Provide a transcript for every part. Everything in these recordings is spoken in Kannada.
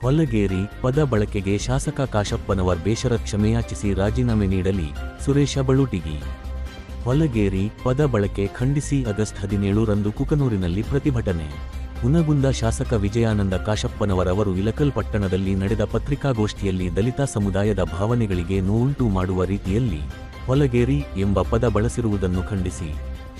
ಹೊಲಗೇರಿ ಪದ ಬಳಕೆಗೆ ಶಾಸಕ ಕಾಶಪ್ಪನವರ್ ಬೇಷರತ್ ಕ್ಷಮೆಯಾಚಿಸಿ ರಾಜೀನಾಮೆ ನೀಡಲಿ ಸುರೇಶ ಬಳುಟಿಗಿ. ಹೊಲಗೇರಿ ಪದ ಬಳಕೆ ಖಂಡಿಸಿ ಆಗಸ್ಟ್ 17ರಂದು ಕುಕನೂರಿನಲ್ಲಿ ಪ್ರತಿಭಟನೆ. ಹುನಗುಂದ ಶಾಸಕ ವಿಜಯಾನಂದ ಕಾಶಪ್ಪನವರ್ ಅವರು ಇಲಕಲ್ ಪಟ್ಟಣದಲ್ಲಿ ನಡೆದ ಪತ್ರಿಕಾಗೋಷ್ಠಿಯಲ್ಲಿ ದಲಿತ ಸಮುದಾಯದ ಭಾವನೆಗಳಿಗೆ ನೋವುಂಟು ಮಾಡುವ ರೀತಿಯಲ್ಲಿ ಹೊಲಗೇರಿ ಎಂಬ ಪದ ಬಳಸಿರುವುದನ್ನು ಖಂಡಿಸಿ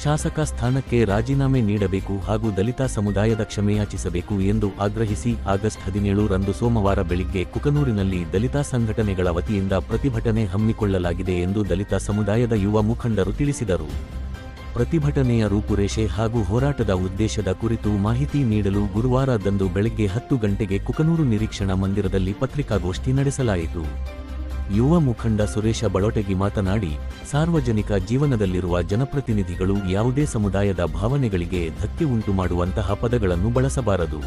ಶಾಸಕ ಸ್ಥಾನಕ್ಕೆ ರಾಜೀನಾಮೆ ನೀಡಬೇಕು ಹಾಗೂ ದಲಿತ ಸಮುದಾಯದ ಕ್ಷಮೆಯಾಚಿಸಬೇಕು ಎಂದು ಆಗ್ರಹಿಸಿ ಆಗಸ್ಟ್ 17ರಂದು ಸೋಮವಾರ ಬೆಳಿಗ್ಗೆ ಕುಕನೂರಿನಲ್ಲಿ ದಲಿತ ಸಂಘಟನೆಗಳ ವತಿಯಿಂದ ಪ್ರತಿಭಟನೆ ಹಮ್ಮಿಕೊಳ್ಳಲಾಗಿದೆ ಎಂದು ದಲಿತ ಸಮುದಾಯದ ಯುವ ಮುಖಂಡರು ತಿಳಿಸಿದರು. ಪ್ರತಿಭಟನೆಯ ರೂಪುರೇಷೆ ಹಾಗೂ ಹೋರಾಟದ ಉದ್ದೇಶದ ಕುರಿತು ಮಾಹಿತಿ ನೀಡಲು ಗುರುವಾರದಂದು ಬೆಳಗ್ಗೆ 10 ಗಂಟೆಗೆ ಕುಕನೂರು ನಿರೀಕ್ಷಣಾ ಮಂದಿರದಲ್ಲಿ ಪತ್ರಿಕಾಗೋಷ್ಠಿ ನಡೆಸಲಾಯಿತು. ಯುವ ಮುಖಂಡ ಸುರೇಶ ಬಳುಟಿಗಿ ಮಾತನಾಡಿ, ಸಾರ್ವಜನಿಕ ಜೀವನದಲ್ಲಿರುವ ಜನಪ್ರತಿನಿಧಿಗಳು ಯಾವುದೇ ಸಮುದಾಯದ ಭಾವನೆಗಳಿಗೆ ಧಕ್ಕೆ ಉಂಟು ಮಾಡುವಂತಹ ಪದಗಳನ್ನು ಬಳಸಬಾರದು.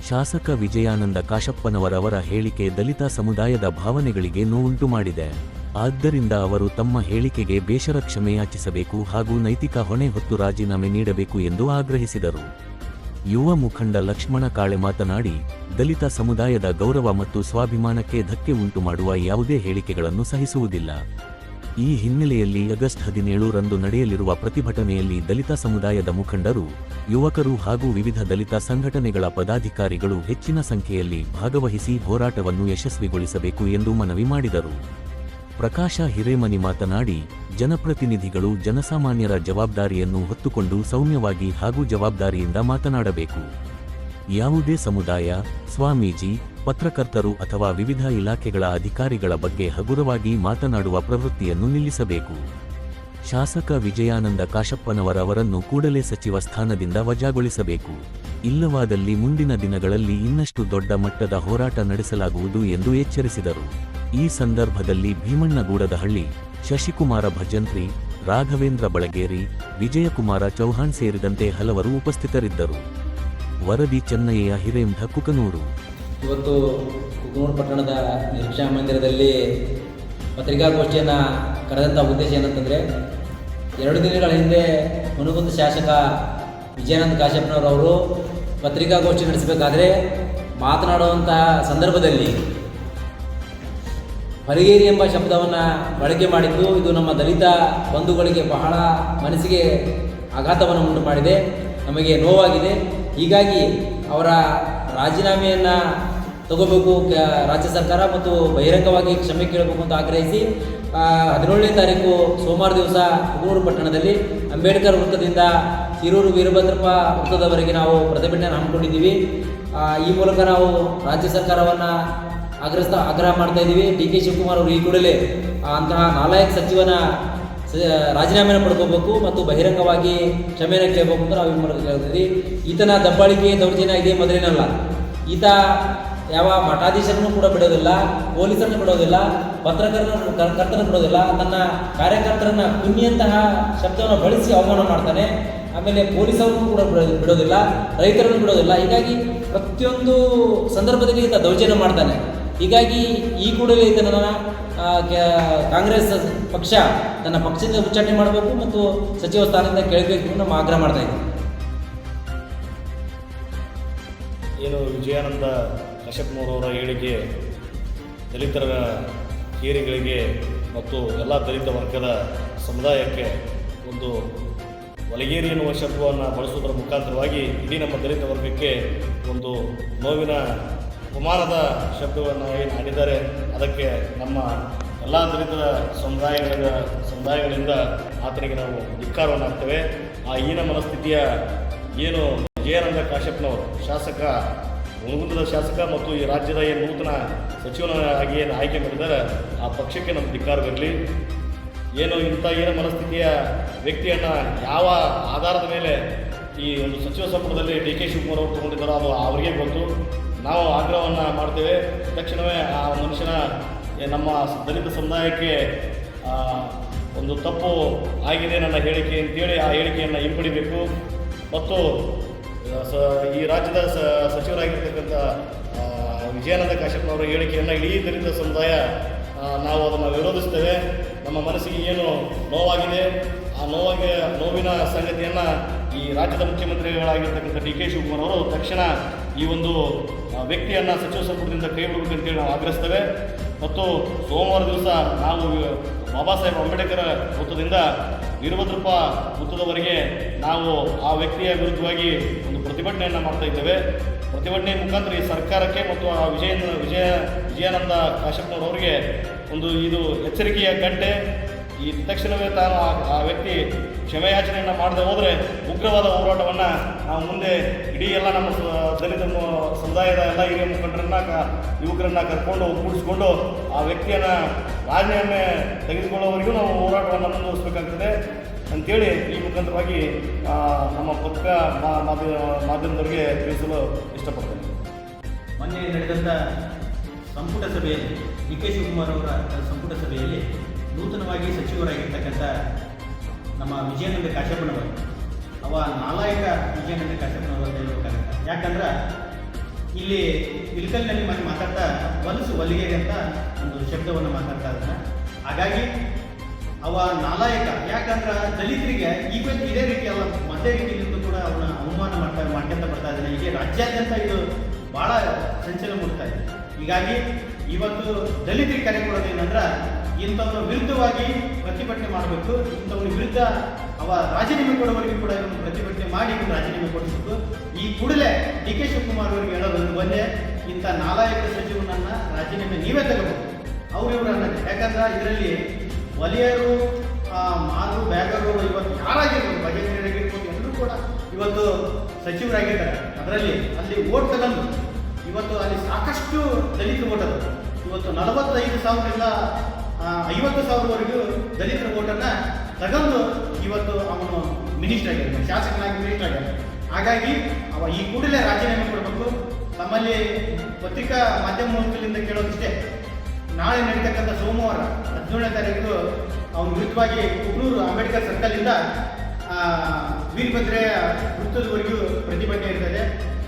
ಶಾಸಕ ವಿಜಯಾನಂದ ಕಾಶಪ್ಪನವರ್ ಅವರ ಹೇಳಿಕೆ ದಲಿತ ಸಮುದಾಯದ ಭಾವನೆಗಳಿಗೆ ನೋವುಂಟು ಮಾಡಿದೆ. ಆದ್ದರಿಂದ ಅವರು ತಮ್ಮ ಹೇಳಿಕೆಗೆ ಬೇಷರತ್ ಕ್ಷಮೆಯಾಚಿಸಬೇಕು ಹಾಗೂ ನೈತಿಕ ಹೊಣೆ ಹೊತ್ತು ರಾಜೀನಾಮೆ ನೀಡಬೇಕು ಎಂದು ಆಗ್ರಹಿಸಿದರು. ಯುವ ಮುಖಂಡ ಲಕ್ಷ್ಮಣ ಕಾಳೆ ಮಾತನಾಡಿ, ದಲಿತ ಸಮುದಾಯದ ಗೌರವ ಮತ್ತು ಸ್ವಾಭಿಮಾನಕ್ಕೆ ಧಕ್ಕೆ ಉಂಟು ಮಾಡುವ ಯಾವುದೇ ಹೇಳಿಕೆಗಳನ್ನು ಸಹಿಸುವುದಿಲ್ಲ. ಈ ಹಿನ್ನೆಲೆಯಲ್ಲಿ ಆಗಸ್ಟ್ 17ರಂದು ನಡೆಯಲಿರುವ ಪ್ರತಿಭಟನೆಯಲ್ಲಿ ದಲಿತ ಸಮುದಾಯದ ಮುಖಂಡರು, ಯುವಕರು ಹಾಗೂ ವಿವಿಧ ದಲಿತ ಸಂಘಟನೆಗಳ ಪದಾಧಿಕಾರಿಗಳು ಹೆಚ್ಚಿನ ಸಂಖ್ಯೆಯಲ್ಲಿ ಭಾಗವಹಿಸಿ ಹೋರಾಟವನ್ನು ಯಶಸ್ವಿಗೊಳಿಸಬೇಕು ಎಂದು ಮನವಿ ಮಾಡಿದರು. ಪ್ರಕಾಶ ಹಿರೇಮನಿ ಮಾತನಾಡಿ, ಜನಪ್ರತಿನಿಧಿಗಳು ಜನಸಾಮಾನ್ಯರ ಜವಾಬ್ದಾರಿಯನ್ನು ಹೊತ್ತುಕೊಂಡು ಸೌಮ್ಯವಾಗಿ ಹಾಗೂ ಜವಾಬ್ದಾರಿಯಿಂದ ಮಾತನಾಡಬೇಕು. ಯಾವುದೇ ಸಮುದಾಯ, ಸ್ವಾಮೀಜಿ, ಪತ್ರಕರ್ತರು ಅಥವಾ ವಿವಿಧ ಇಲಾಖೆಗಳ ಅಧಿಕಾರಿಗಳ ಬಗ್ಗೆ ಹಗುರವಾಗಿ ಮಾತನಾಡುವ ಪ್ರವೃತ್ತಿಯನ್ನು ನಿಲ್ಲಿಸಬೇಕು. ಶಾಸಕ ವಿಜಯಾನಂದ ಕಾಶಪ್ಪನವರ್ ಅವರನ್ನು ಕೂಡಲೇ ಸಚಿವ ಸ್ಥಾನದಿಂದ ವಜಾಗೊಳಿಸಬೇಕು. ಇಲ್ಲವಾದಲ್ಲಿ ಮುಂದಿನ ದಿನಗಳಲ್ಲಿ ಇನ್ನಷ್ಟು ದೊಡ್ಡ ಮಟ್ಟದ ಹೋರಾಟ ನಡೆಸಲಾಗುವುದು ಎಂದು ಎಚ್ಚರಿಸಿದರು. ಈ ಸಂದರ್ಭದಲ್ಲಿ ಭೀಮಣ್ಣಗೂಡದಹಳ್ಳಿ, ಶಶಿಕುಮಾರ ಭಜಂತ್ರಿ, ರಾಘವೇಂದ್ರ ಬಳಗೇರಿ, ವಿಜಯಕುಮಾರ ಚೌಹಾಣ್ ಸೇರಿದಂತೆ ಹಲವರು ಉಪಸ್ಥಿತರಿದ್ದರು. ವರದಿ ಚೆನ್ನಯ್ಯ ಹಿರೇಮಠ, ಕುಕನೂರು. ಇವತ್ತು ಕುಕನೂರು ಪಟ್ಟಣದ ನಿರೀಕ್ಷಾ ಮಂದಿರದಲ್ಲಿ ಪತ್ರಿಕಾಗೋಷ್ಠಿಯನ್ನು ಕರೆದಂಥ ಉದ್ದೇಶ ಏನಂತಂದರೆ, 2 ದಿನಗಳ ಹಿಂದೆ ಹುನಗುಂದ ಶಾಸಕ ವಿಜಯಾನಂದ ಕಾಶಪ್ಪನವರು ಪತ್ರಿಕಾಗೋಷ್ಠಿ ನಡೆಸಬೇಕಾದ್ರೆ ಮಾತನಾಡುವಂಥ ಸಂದರ್ಭದಲ್ಲಿ ಹೊಲಗೇರಿ ಎಂಬ ಶಬ್ದವನ್ನು ಬಳಕೆ ಮಾಡಿದ್ದು ಇದು ನಮ್ಮ ದಲಿತ ಬಂಧುಗಳಿಗೆ ಬಹಳ ಮನಸ್ಸಿಗೆ ಆಘಾತವನ್ನು ಉಂಟು ಮಾಡಿದೆ, ನಮಗೆ ನೋವಾಗಿದೆ. ಹೀಗಾಗಿ ಅವರ ರಾಜೀನಾಮೆಯನ್ನು ತಗೋಬೇಕು ರಾಜ್ಯ ಸರ್ಕಾರ ಮತ್ತು ಬಹಿರಂಗವಾಗಿ ಕ್ಷಮೆ ಕೇಳಬೇಕು ಅಂತ ಆಗ್ರಹಿಸಿ 17ನೇ ತಾರೀಕು ಸೋಮವಾರ ದಿವಸ ಕುಕನೂರು ಪಟ್ಟಣದಲ್ಲಿ ಅಂಬೇಡ್ಕರ್ ವೃತ್ತದಿಂದ ಶಿರೂರು ವೀರಭದ್ರಪ್ಪ ವೃತ್ತದವರೆಗೆ ನಾವು ಪ್ರತಿಭಟನೆಯನ್ನು ಹಮ್ಮಿಕೊಂಡಿದ್ದೀವಿ. ಈ ಮೂಲಕ ನಾವು ರಾಜ್ಯ ಸರ್ಕಾರವನ್ನು ಆಗ್ರಹ ಮಾಡ್ತಾ ಇದ್ದೀವಿ. ಡಿ.ಕೆ. ಶಿವಕುಮಾರ್ ಅವರು ಈ ಕೂಡಲೇ ಅಂತಹ ನಾಲಾಯಕ ಸಚಿವನ ರಾಜೀನಾಮೆಯನ್ನು ಪಡ್ಕೋಬೇಕು ಮತ್ತು ಬಹಿರಂಗವಾಗಿ ಕ್ಷಮೆಯನ್ನು ಕೇಳಬೇಕು ಅಂತ ನಾವು ಈ ಮೂಲಕ ಹೇಳ್ತಿದ್ವಿ. ಈತನ ದಬ್ಬಾಳಿಕೆ ದೌರ್ಜನ್ಯ ಇದೆ ಮೊದಲೇನಲ್ಲ. ಈತ ಯಾವ ಮಠಾಧೀಶರನ್ನು ಕೂಡ ಬಿಡೋದಿಲ್ಲ, ಪೊಲೀಸರನ್ನು ಬಿಡೋದಿಲ್ಲ, ಪತ್ರಕರ್ತರನ್ನು ಬಿಡೋದಿಲ್ಲ, ತನ್ನ ಕಾರ್ಯಕರ್ತರನ್ನು ಕುನ್ನಿಯಂತಹ ಶಬ್ದವನ್ನು ಬಳಸಿ ಅವಮಾನ ಮಾಡ್ತಾನೆ. ಆಮೇಲೆ ಪೊಲೀಸರನ್ನು ಕೂಡ ಬಿಡೋದಿಲ್ಲ, ರೈತರನ್ನು ಬಿಡೋದಿಲ್ಲ. ಹೀಗಾಗಿ ಪ್ರತಿಯೊಂದು ಸಂದರ್ಭದಲ್ಲಿ ಈತ ದೌರ್ಜನ್ಯ ಮಾಡ್ತಾನೆ. ಹೀಗಾಗಿ ಈ ಕೂಡಲೇ ಇದನ್ನು ಕಾಂಗ್ರೆಸ್ ಪಕ್ಷ ತನ್ನ ಪಕ್ಷದಿಂದ ಉಚ್ಚಾಟನೆ ಮಾಡಬೇಕು ಮತ್ತು ಸಚಿವ ಸ್ಥಾನದಿಂದ ಕೇಳಬೇಕು ನಮ್ಮ ಆಗ್ರಹ ಮಾಡ್ತಾ ಇದ್ದೀವಿ. ಏನು ವಿಜಯಾನಂದ ಕಾಶಪ್ಪನವರ ಹೇಳಿಕೆ ದಲಿತರ ಕೇರಿಗಳಿಗೆ ಮತ್ತು ಎಲ್ಲ ದಲಿತ ವರ್ಗದ ಸಮುದಾಯಕ್ಕೆ ಒಂದು ಹೊಲಗೇರಿ ಎನ್ನುವ ಶಬ್ದವನ್ನು ಬಳಸುವುದರ ಮುಖಾಂತರವಾಗಿ ಇಡೀ ನಮ್ಮ ದಲಿತ ವರ್ಗಕ್ಕೆ ಒಂದು ನೋವಿನ ಅಪಮಾನದ ಶಬ್ದವನ್ನು ಏನು ಆಡಿದ್ದಾರೆ. ಅದಕ್ಕೆ ನಮ್ಮ ಎಲ್ಲ ದಲಿತ ಸಮುದಾಯಗಳಿಂದ ಆತನಿಗೆ ನಾವು ಧಿಕ್ಕಾರವನ್ನು ಹಾಕ್ತೇವೆ. ಆ ಹೀನ ಮನಸ್ಥಿತಿಯ ಏನು ವಿಜಯಾನಂದ ಕಾಶಪ್ಪನವರು ಶಾಸಕ, ಹುನಗುಂದದ ಶಾಸಕ ಮತ್ತು ಈ ರಾಜ್ಯದ ಏನು ನೂತನ ಸಚಿವನಾಗಿ ಏನು ಆಯ್ಕೆ ಮಾಡಿದ್ದಾರೆ ಆ ಪಕ್ಷಕ್ಕೆ ನಮ್ಮ ಧಿಕ್ಕಾರವಿರಲಿ. ಏನು ಇಂಥ ಹೀನ ಮನಸ್ಥಿತಿಯ ವ್ಯಕ್ತಿಯನ್ನು ಯಾವ ಆಧಾರದ ಮೇಲೆ ಈ ಒಂದು ಸಚಿವ ಸಂಪುಟದಲ್ಲಿ ಡಿ.ಕೆ. ಶಿವಕುಮಾರ್ ಅವರು ತಗೊಂಡಿದ್ದಾರೋ ಅದು ಅವರಿಗೆ ಗೊತ್ತು. ನಾವು ಆಗ್ರಹವನ್ನು ಮಾಡ್ತೇವೆ. ತಕ್ಷಣವೇ ಆ ಮನುಷ್ಯನ ನಮ್ಮ ದಲಿತ ಸಮುದಾಯಕ್ಕೆ ಒಂದು ತಪ್ಪು ಆಗಿದೆ ನನ್ನ ಹೇಳಿಕೆ ಅಂತೇಳಿ ಆ ಹೇಳಿಕೆಯನ್ನು ಹಿಂಪಡಿಬೇಕು ಮತ್ತು ಈ ರಾಜ್ಯದ ಸಚಿವರಾಗಿರ್ತಕ್ಕಂಥ ವಿಜಯಾನಂದ ಕಾಶಪ್ಪನವರ ಹೇಳಿಕೆಯನ್ನು ಇಡೀ ದಲಿತ ಸಮುದಾಯ ನಾವು ಅದನ್ನು ವಿರೋಧಿಸ್ತೇವೆ. ನಮ್ಮ ಮನಸ್ಸಿಗೆ ಏನು ನೋವಾಗಿದೆ ಆ ನೋವಿನ ಸಂಗತಿಯನ್ನು ಈ ರಾಜ್ಯದ ಮುಖ್ಯಮಂತ್ರಿಗಳಾಗಿರ್ತಕ್ಕಂಥ ಡಿ.ಕೆ. ಶಿವಕುಮಾರ್ ಅವರು ತಕ್ಷಣ ಈ ಒಂದು ವ್ಯಕ್ತಿಯನ್ನು ಸಚಿವ ಸಂಪುಟದಿಂದ ಕೈ ಬಿಡಬೇಕಂತೇಳಿ ನಾವು ಆಗ್ರಹಿಸ್ತೇವೆ. ಮತ್ತು ಸೋಮವಾರ ದಿವಸ ನಾವು ಬಾಬಾ ಸಾಹೇಬ್ ಅಂಬೇಡ್ಕರ್ ವೃತ್ತದಿಂದ ವೀರಭದ್ರಪ್ಪ ವೃತ್ತದವರೆಗೆ ನಾವು ಆ ವ್ಯಕ್ತಿಯ ವಿರುದ್ಧವಾಗಿ ಒಂದು ಪ್ರತಿಭಟನೆಯನ್ನು ಮಾಡ್ತಾ ಇದ್ದೇವೆ. ಪ್ರತಿಭಟನೆ ಮುಖಾಂತರ ಈ ಸರ್ಕಾರಕ್ಕೆ ಮತ್ತು ಆ ವಿಜಯಾನಂದ ಕಾಶ್ಯಪ್ನವರವರಿಗೆ ಒಂದು ಇದು ಎಚ್ಚರಿಕೆಯ ಗಂಟೆ. ಈ ತಕ್ಷಣವೇ ತಾನು ಆ ವ್ಯಕ್ತಿ ಕ್ಷಮೆಯಾಚನೆಯನ್ನು ಮಾಡದೆ ಹೋದರೆ ಉಗ್ರವಾದ ಹೋರಾಟವನ್ನು ನಾವು ಮುಂದೆ ಇಡೀ ಎಲ್ಲ ನಮ್ಮ ದಲಿತ ಸಮುದಾಯದ ಎಲ್ಲ ಹಿರಿಯ ಮುಖಂಡರನ್ನ ಯುವಕರನ್ನು ಕರ್ಕೊಂಡು ಒಗ್ಗೂಡಿಸ್ಕೊಂಡು ಆ ವ್ಯಕ್ತಿಯನ್ನು ರಾಜೀನಾಮೆ ತೆಗೆದುಕೊಳ್ಳೋವರೆಗೂ ನಾವು ಹೋರಾಟವನ್ನು ಮುಂದುವರಿಸಬೇಕಾಗ್ತದೆ ಅಂಥೇಳಿ ಈ ಮುಖಾಂತರವಾಗಿ ನಮ್ಮ ಪತ್ರಿಕಾ ಮಾಧ್ಯಮದವರಿಗೆ ತಿಳಿಸಲು ಇಷ್ಟಪಡ್ತೇನೆ. ಮೊನ್ನೆ ನಡೆದಂಥ ಸಂಪುಟ ಸಭೆಯಲ್ಲಿ ಡಿ ಕೆ ಶಿವಕುಮಾರ್ ಅವರ ಸಂಪುಟ ಸಭೆಯಲ್ಲಿ ನೂತನವಾಗಿ ಸಚಿವರಾಗಿರ್ತಕ್ಕಂಥ ನಮ್ಮ ವಿಜಯಾನಂದ ಕಾಶ್ಯಪ್ಪನವರು ನಾಲಾಯಕ ವಿಜಯಾನಂದ ಕಾಶ್ಯಪ್ಪನವರು ಅಂತ ಹೇಳ್ಬೇಕಾಗುತ್ತೆ. ಯಾಕಂದ್ರೆ ಇಲ್ಲಿ ಇಲ್ಕಲ್ನಲ್ಲಿ ಮನೆ ಮಾತಾಡ್ತಾ ಹೊಲಿಗೆರೆ ಅಂತ ಒಂದು ಶಬ್ದವನ್ನು ಮಾತಾಡ್ತಾ ಇದ್ದಾರೆ. ಹಾಗಾಗಿ ನಾಲಾಯಕ ಯಾಕಂದ್ರೆ ದಲಿತರಿಗೆ ಇವತ್ತು ಇದೇ ರೀತಿ ಅಲ್ಲ ಮತ್ತೇ ರೀತಿಯಿಂದ ಕೂಡ ಅವನ ಅವಮಾನ ಮಾಡ್ಕೊಂತ ಬರ್ತಾ ಇದ್ದಾನೆ. ಹೀಗೆ ರಾಜ್ಯಾದ್ಯಂತ ಇದು ಭಾಳ ಸಂಚಲನ ಮೂಡ್ತಾ ಇದೆ. ಹೀಗಾಗಿ ಇವತ್ತು ದಲಿತರಿಗೆ ಕರೆ ಕೊಡೋದೇನಂದ್ರೆ ಇಂಥವ್ರ ವಿರುದ್ಧವಾಗಿ ಪ್ರತಿಭಟನೆ ಮಾಡಬೇಕು. ಇಂಥವ್ರ ವಿರುದ್ಧ ರಾಜೀನಾಮೆ ಕೊಡುವವರೆಗೂ ಕೂಡ ಇವನು ಪ್ರತಿಭಟನೆ ಮಾಡಿ ರಾಜೀನಾಮೆ ಕೊಡಿಸಬೇಕು. ಈ ಕೂಡಲೇ ಡಿ ಕೆ ಶಿವಕುಮಾರ್ ಅವರಿಗೆ ಹೇಳೋದು ಒಂದೇ, ಇಂಥ ನಾಲಾಯಕ ಸಚಿವನನ್ನ ರಾಜೀನಾಮೆ ನೀವೇ ತಗೋಬೇಕು ಇವರು ಅನ್ನೋದು. ಯಾಕಂದ್ರೆ ಇದರಲ್ಲಿ ವಲಯರು ಮಾರು ಬ್ಯಾಗರು ಇವತ್ತು ಯಾರಾಗಿರ್ಬೋದು ಬಗೆಹರಿಯಾಗಿರ್ಬೋದು ಎಲ್ಲರೂ ಕೂಡ ಇವತ್ತು ಸಚಿವರಾಗಿದ್ದಾರೆ. ಅದರಲ್ಲಿ ಅಲ್ಲಿ ಓಟ್ ತಗೊಂಡು ಇವತ್ತು ಅಲ್ಲಿ ಸಾಕಷ್ಟು ದಲಿತ ಓಟ್ ಅದು. ಇವತ್ತು 45,000ರಿಂದ 50,000ವರೆಗೂ ದಲಿತರ ಓಟನ್ನು ತಗೊಂಡು ಇವತ್ತು ಅವನು ಮಿನಿಸ್ಟರ್ ಆಗಿದ್ದಾನೆ, ಶಾಸಕನಾಗಿ ಮಿನಿಸ್ಟರ್ ಆಗಿದ್ದಾನೆ. ಹಾಗಾಗಿ ಈ ಕೂಡಲೇ ರಾಜೀನಾಮೆ ಕೊಡಬೇಕು. ನಮ್ಮಲ್ಲಿ ಪತ್ರಿಕಾ ಮಾಧ್ಯಮ ಮೂಲಕದಿಂದ ಕೇಳೋದಿಷ್ಟೇ, ನಾಳೆ ನಡೀತಕ್ಕಂಥ ಸೋಮವಾರ 17ನೇ ತಾರೀಕು ಅವನ ವಿರುದ್ಧವಾಗಿ ಕುಗ್ನೂರು ಅಂಬೇಡ್ಕರ್ ಸರ್ಕಲಿಂದ ವೀರಭದ್ರೆಯ ವೃತ್ತದವರೆಗೂ ಪ್ರತಿಭಟನೆ ಇರ್ತದೆ.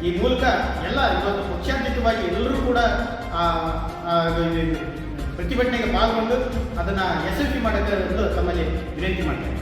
ಈ ಮೂಲಕ ಎಲ್ಲ ಇವತ್ತು ಪಕ್ಷಾತೀತವಾಗಿ ಎಲ್ಲರೂ ಕೂಡ ಪ್ರತಿಭಟನೆಗೆ ಪಾಲ್ಗೊಂಡು ಅದನ್ನು ಯಶಸ್ವಿ ಮಾಡೋಕ್ಕೆ ತಮ್ಮಲ್ಲಿ ವಿನಂತಿ ಮಾಡ್ತಾರೆ.